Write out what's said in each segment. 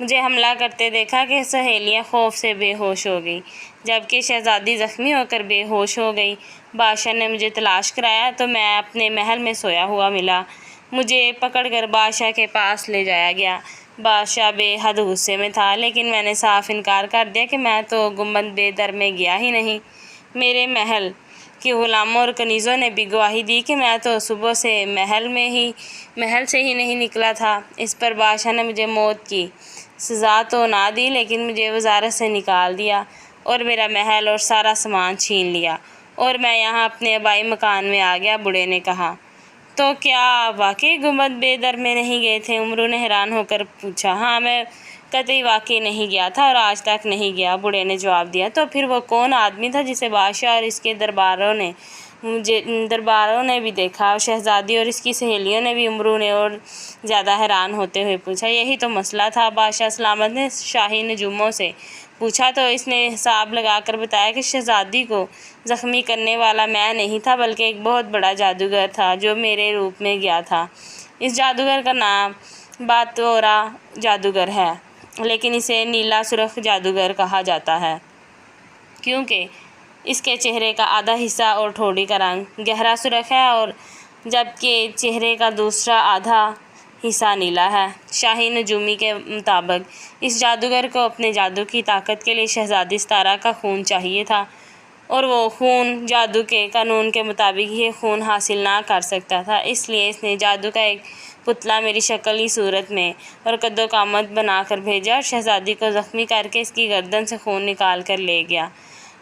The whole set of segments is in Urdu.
مجھے حملہ کرتے دیکھا کہ سہیلیاں خوف سے بے ہوش ہو گئی، جبکہ شہزادی زخمی ہو کر بے ہوش ہو گئی۔ بادشاہ نے مجھے تلاش کرایا تو میں اپنے محل میں سویا ہوا ملا۔ مجھے پکڑ کر بادشاہ کے پاس لے جایا گیا۔ بادشاہ بے حد غصے میں تھا، لیکن میں نے صاف انکار کر دیا کہ میں تو گنبد بے در میں گیا ہی نہیں۔ میرے محل کے غلاموں اور کنیزوں نے بھی گواہی دی کہ میں تو صبح سے محل سے ہی نہیں نکلا تھا۔ اس پر بادشاہ نے مجھے موت کی سزا تو نہ دی، لیکن مجھے وزارت سے نکال دیا اور میرا محل اور سارا سامان چھین لیا، اور میں یہاں اپنے آبائی مکان میں آ گیا۔ بوڑھے نے کہا، تو کیا آپ واقعی گنبد بے در میں نہیں گئے تھے؟ امرو نے حیران ہو کر پوچھا۔ ہاں، میں قطعی واقعی نہیں گیا تھا اور آج تک نہیں گیا، بوڑھے نے جواب دیا۔ تو پھر وہ کون آدمی تھا جسے بادشاہ اور اس کے درباروں نے بھی دیکھا؟ اور شہزادی اور اس کی سہیلیوں نے بھی؟ امرو نے اور زیادہ حیران ہوتے ہوئے پوچھا۔ یہی تو مسئلہ تھا، بادشاہ سلامت نے شاہی نجوموں سے پوچھا تو اس نے حساب لگا کر بتایا کہ شہزادی کو زخمی کرنے والا میں نہیں تھا، بلکہ ایک بہت بڑا جادوگر تھا جو میرے روپ میں گیا تھا۔ اس جادوگر کا نام باتورا جادوگر ہے، لیکن اسے نیلا سرخ جادوگر کہا جاتا ہے، کیونکہ اس کے چہرے کا آدھا حصہ اور ٹھوڑی کا رنگ گہرا سرخ ہے، اور جبکہ چہرے کا دوسرا آدھا حصہ نیلا ہے۔ شاہی نجومی کے مطابق اس جادوگر کو اپنے جادو کی طاقت کے لیے شہزادی ستارہ کا خون چاہیے تھا، اور وہ خون جادو کے قانون کے مطابق یہ خون حاصل نہ کر سکتا تھا۔ اس لیے اس نے جادو کا ایک پتلا میری شکل کی صورت میں اور قد و قامت بنا کر بھیجا اور شہزادی کو زخمی کر کے اس کی گردن سے خون نکال کر لے گیا۔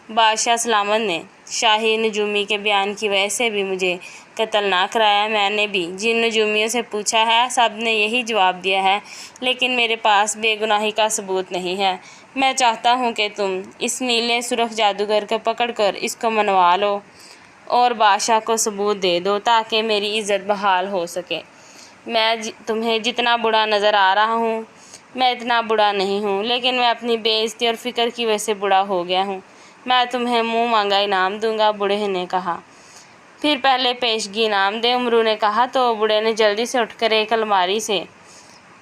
بادشاہ سلامت نے شاہی نجومی کے بیان کی وجہ سے بھی مجھے قتل نہ کرایا۔ میں نے بھی جن نجومیوں سے پوچھا ہے، سب نے یہی جواب دیا ہے، لیکن میرے پاس بے گناہی کا ثبوت نہیں ہے۔ میں چاہتا ہوں کہ تم اس نیلے سرخ جادوگر کو پکڑ کر اس کو منوا لو اور بادشاہ کو ثبوت دے دو، تاکہ میری عزت بحال ہو سکے۔ میں تمہیں جتنا برا نظر آ رہا ہوں، میں اتنا برا نہیں ہوں، لیکن میں اپنی بے عزتی اور فکر کی وجہ سے برا ہو گیا ہوں۔ میں تمہیں منہ مانگا انعام دوں گا، بوڑھے نے کہا۔ پھر پہلے پیشگی انعام دے، امرو نے کہا۔ تو بوڑھے نے جلدی سے اٹھ کر ایک الماری سے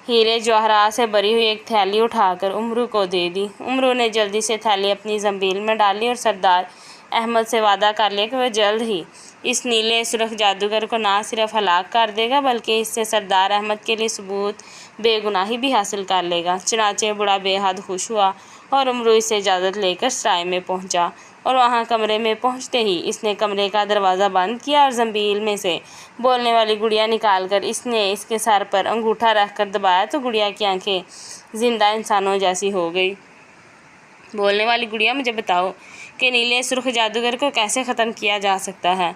ہیرے جواہرات سے بھری ہوئی ایک تھیلی اٹھا کر امرو کو دے دی۔ امرو نے جلدی سے تھیلی اپنی زنبیل میں ڈالی اور سردار احمد سے وعدہ کر لیا کہ وہ جلد ہی اس نیلے سرخ جادوگر کو نہ صرف ہلاک کر دے گا، بلکہ اس سے سردار احمد کے لیے ثبوت بے گناہی بھی حاصل کر لے گا۔ چنانچہ بوڑھا بے حد خوش ہوا اور امرو اس سے اجازت لے کر سرائے میں پہنچا، اور وہاں کمرے میں پہنچتے ہی اس نے کمرے کا دروازہ بند کیا اور زنبیل میں سے بولنے والی گڑیا نکال کر اس نے اس کے سر پر انگوٹھا رکھ کر دبایا تو گڑیا کی آنکھیں زندہ انسانوں جیسی ہو گئی۔ بولنے والی گڑیا، مجھے بتاؤ کہ نیلے سرخ جادوگر کو کیسے ختم کیا جا سکتا ہے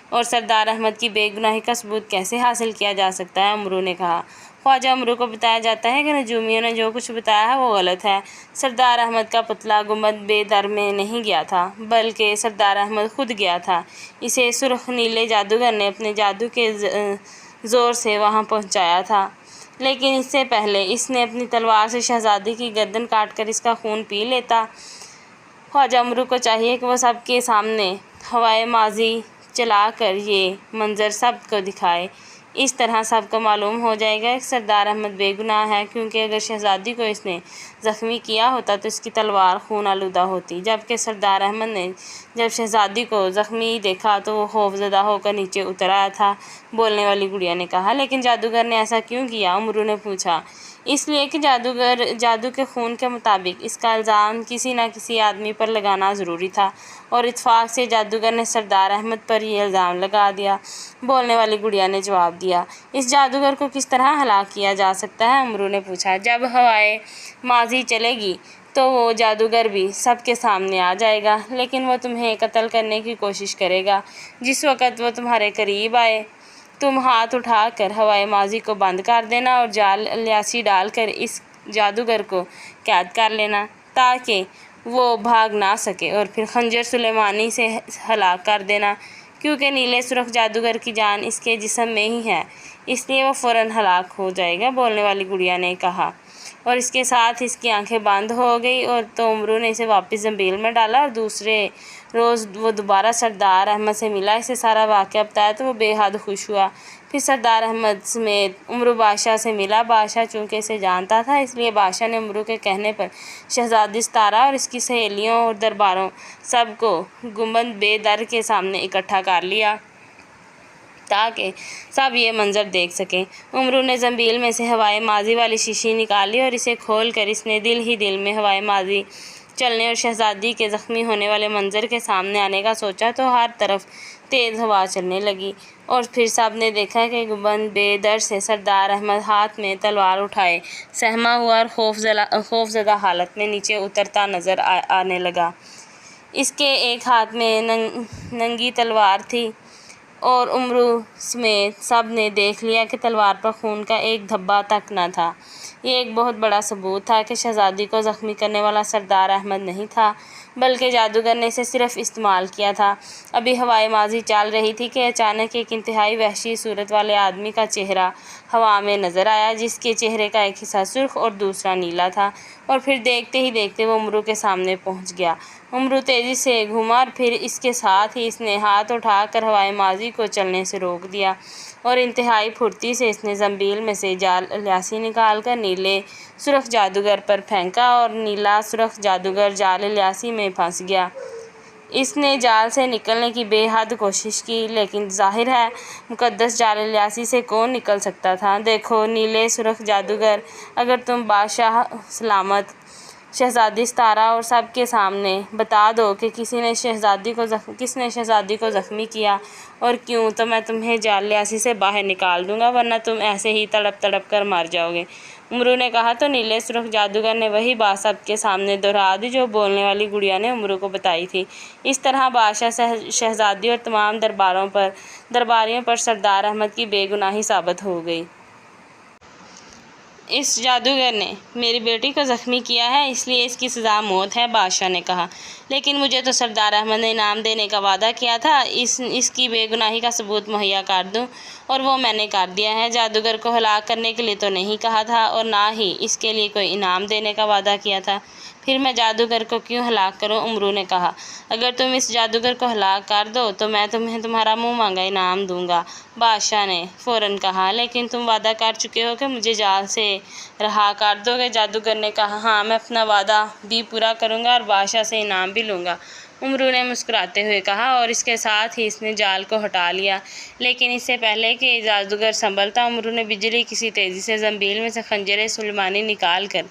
اور سردار احمد کی بے گناہی کا ثبوت کیسے حاصل کیا جا سکتا ہے؟ امرو نے کہا۔ خواجہ امرو کو بتایا جاتا ہے کہ نجومیوں نے جو کچھ بتایا ہے وہ غلط ہے۔ سردار احمد کا پتلا گنبد بے در میں نہیں گیا تھا، بلکہ سردار احمد خود گیا تھا۔ اسے سرخ نیلے جادوگر نے اپنے جادو کے زور سے وہاں پہنچایا تھا، لیکن اس سے پہلے اس نے اپنی تلوار سے شہزادی کی گردن کاٹ کر اس کا خون پی لیتا۔ خواجہ امرو کو چاہیے کہ وہ سب کے سامنے ہوائے ماضی چلا کر یہ منظر سب کو دکھائے۔ اس طرح سب کو معلوم ہو جائے گا کہ سردار احمد بے گناہ ہے، کیونکہ اگر شہزادی کو اس نے زخمی کیا ہوتا تو اس کی تلوار خون آلودہ ہوتی، جبکہ سردار احمد نے جب شہزادی کو زخمی دیکھا تو وہ خوف زدہ ہو کر نیچے اتر آیا تھا، بولنے والی گڑیا نے کہا۔ لیکن جادوگر نے ایسا کیوں کیا؟ امرو نے پوچھا۔ اس لیے کہ جادو کے خون کے مطابق اس کا الزام کسی نہ کسی آدمی پر لگانا ضروری تھا، اور اتفاق سے جادوگر نے سردار احمد پر یہ الزام لگا دیا، بولنے والی گڑیا نے جواب دیا۔ اس جادوگر کو کس طرح ہلاک کیا جا سکتا ہے؟ امرو نے پوچھا۔ جب ہوائے ماضی چلے گی تو وہ جادوگر بھی سب کے سامنے آ جائے گا، لیکن وہ تمہیں قتل کرنے کی کوشش کرے گا۔ جس وقت وہ تمہارے قریب آئے، تم ہاتھ اٹھا کر ہوائے ماضی کو بند کر دینا اور جال الیاسی ڈال کر اس جادوگر کو قید کر لینا، تاکہ وہ بھاگ نہ سکے، اور پھر خنجر سلیمانی سے ہلاک کر دینا، کیونکہ نیلے سرخ جادوگر کی جان اس کے جسم میں ہی ہے، اس لیے وہ فوراً ہلاک ہو جائے گا، بولنے والی گڑیا نے کہا۔ اور اس کے ساتھ اس کی آنکھیں بند ہو گئی، اور تو امرو نے اسے واپس زنبیل میں ڈالا اور دوسرے روز وہ دوبارہ سردار احمد سے ملا، اسے سارا واقعہ بتایا تو وہ بے حد خوش ہوا۔ پھر سردار احمد سمیت امرو بادشاہ سے ملا۔ بادشاہ چونکہ اسے جانتا تھا، اس لیے بادشاہ نے امرو کے کہنے پر شہزادی ستارہ اور اس کی سہیلیوں اور درباروں سب کو گنبد بے در کے سامنے اکٹھا کر لیا تاکہ سب یہ منظر دیکھ سکیں۔ امرو نے زنبیل میں سے ہوائے ماضی والی شیشی نکالی اور اسے کھول کر اس نے دل ہی دل میں ہوائے ماضی چلنے اور شہزادی کے زخمی ہونے والے منظر کے سامنے آنے کا سوچا تو ہر طرف تیز ہوا چلنے لگی، اور پھر سب نے دیکھا کہ گنبد بے در سے سردار احمد ہاتھ میں تلوار اٹھائے سہما ہوا اور خوف زدہ حالت میں نیچے اترتا نظر آنے لگا۔ اس کے ایک ہاتھ میں ننگی تلوار تھی اور امرو سمیت سب نے دیکھ لیا کہ تلوار پر خون کا ایک دھبا تک نہ تھا۔ یہ ایک بہت بڑا ثبوت تھا کہ شہزادی کو زخمی کرنے والا سردار احمد نہیں تھا، بلکہ جادوگر نے اسے صرف استعمال کیا تھا۔ ابھی ہوائے ماضی چل رہی تھی کہ اچانک ایک انتہائی وحشی صورت والے آدمی کا چہرہ ہوا میں نظر آیا، جس کے چہرے کا ایک حصہ سرخ اور دوسرا نیلا تھا، اور پھر دیکھتے ہی دیکھتے وہ امرو کے سامنے پہنچ گیا۔ امرو تیزی سے گھوما اور پھر اس کے ساتھ ہی اس نے ہاتھ اٹھا کر ہوائے ماضی کو چلنے سے روک دیا، اور انتہائی پھرتی سے اس نے زنبیل میں سے جال الیاسی نکال کر نیلے سرخ جادوگر پر پھینکا اور نیلا سرخ جادوگر جال الیاسی میں پھنس گیا۔ اس نے جال سے نکلنے کی بے حد کوشش کی، لیکن ظاہر ہے مقدس جال الیاسی سے کون نکل سکتا تھا۔ دیکھو نیلے سرخ جادوگر، اگر تم بادشاہ سلامت، شہزادی ستارہ اور سب کے سامنے بتا دو کہ کس نے شہزادی کو زخمی کیا اور کیوں، تو میں تمہیں جال الیاسی سے باہر نکال دوں گا، ورنہ تم ایسے ہی تڑپ تڑپ کر مر جاؤ گے۔ امرو نے کہا تو نیلے سرخ جادوگر نے وہی بات سب کے سامنے دہرا دی جو بولنے والی گڑیا نے امرو کو بتائی تھی۔ اس طرح بادشاہ، شہزادی اور تمام درباریوں پر سردار احمد کی بے گناہی ثابت ہو گئی۔ اس جادوگر نے میری بیٹی کو زخمی کیا ہے، اس لیے اس کی سزا موت ہے، بادشاہ نے کہا۔ لیکن مجھے تو سردار احمد نے انعام دینے کا وعدہ کیا تھا، اس کی بے گناہی کا ثبوت مہیا کر دوں، اور وہ میں نے کر دیا ہے۔ جادوگر کو ہلاک کرنے کے لیے تو نہیں کہا تھا، اور نہ ہی اس کے لیے کوئی انعام دینے کا وعدہ کیا تھا۔ پھر میں جادوگر کو کیوں ہلاک کروں؟ امرو نے کہا۔ اگر تم اس جادوگر کو ہلاک کر دو تو میں تمہیں تمہارا منہ مانگا انعام دوں گا، بادشاہ نے فوراً کہا۔ لیکن تم وعدہ کر چکے ہو کہ مجھے جال سے رہا کر دو گے، جادوگر نے کہا۔ ہاں، میں اپنا وعدہ بھی پورا کروں گا اور بادشاہ سے انعام بھی لوں گا، امرو نے مسکراتے ہوئے کہا، اور اس کے ساتھ ہی اس نے جال کو ہٹا لیا۔ لیکن اس سے پہلے کہ جادوگر سنبھلتا، امرو نے بجلی کسی تیزی سے زنبیل میں سے خنجر سلیمانی نکال کر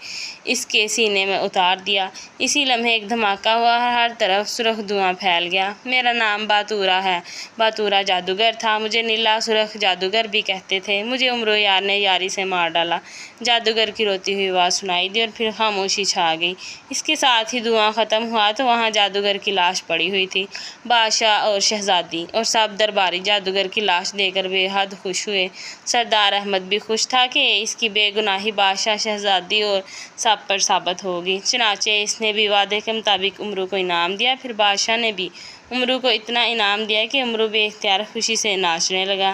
اس کے سینے میں اتار دیا۔ اسی لمحے ایک دھماکہ ہوا اور ہر طرف سرخ دھواں پھیل گیا۔ میرا نام باتورا ہے، باتورا جادوگر تھا، مجھے نیلا سرخ جادوگر بھی کہتے تھے، مجھے امرو یار نے یاری سے مار ڈالا۔ جادوگر کی روتی ہوئی آواز سنائی دی اور پھر خاموشی چھا گئی۔ اس کے ساتھ ہی دھواں ختم ہوا تو وہاں جادوگر کی لاش پڑی ہوئی تھی۔ بادشاہ اور شہزادی اور سب درباری جادوگر کی لاش دیکھ کر بے حد خوش ہوئے۔ سردار احمد بھی خوش تھا کہ اس کی بے گناہی بادشاہ، شہزادی اور سب پر ثابت ہوگی۔ چنانچہ اس نے بھی وعدے کے مطابق امرو کو انعام دیا۔ پھر بادشاہ نے بھی امرو کو اتنا انعام دیا کہ امرو بے اختیار خوشی سے ناچنے لگا۔